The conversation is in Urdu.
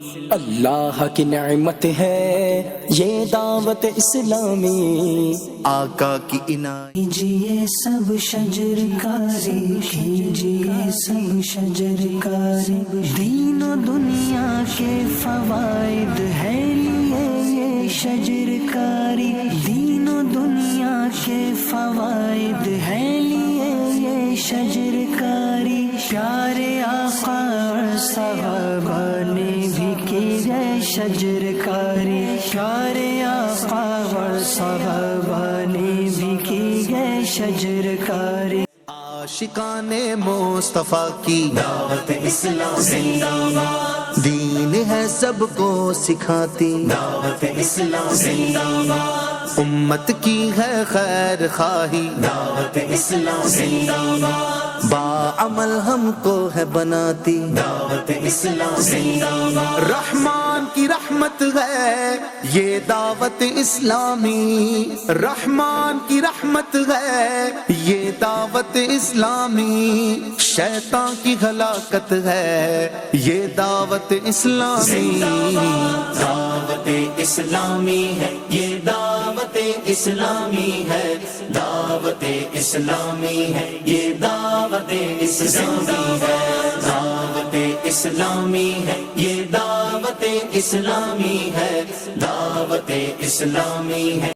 اللہ کی نعمت ہے یہ دعوت اسلامی، آقا کی عنایت کیجئے سب شجر کاری، کیجئے سب شجر کاری، دین و دنیا کے فوائد ہے لیے یہ شجر کاری، دین و دنیا کے فوائد ہے لیے یہ شجر کاری، پیارے آقا اور صحابہ نے بھی کی ہے شجر کاری، پیارے آقا اور صحابہ نے بھی کی ہے شجر کاری۔ عاشقان مصطفیٰ کی دعوت اسلام زندہ باد، دین ہے سب کو سکھاتی، دعوت اسلام زندہ باد، امت کی ہے خیر خواہی، دعوت اسلام زندہ باد، باعمل ہم کو ہے بناتی، دعوت اسلام زندہ باد، رحمان کی رحمت ہے یہ دعوت اسلامی، رحمان کی رحمت ہے یہ دعوت اسلامی، شیطان کی ہلاکت ہے یہ دعوت اسلامی، دعوت اسلامی ہے یہ دعوت اسلامی ہے، دعوت اسلامی ہے یہ دعوت اسلامی ہے، دعوت اسلامی ہے یہ دعوت اسلامی ہے، دعوت اسلامی ہے۔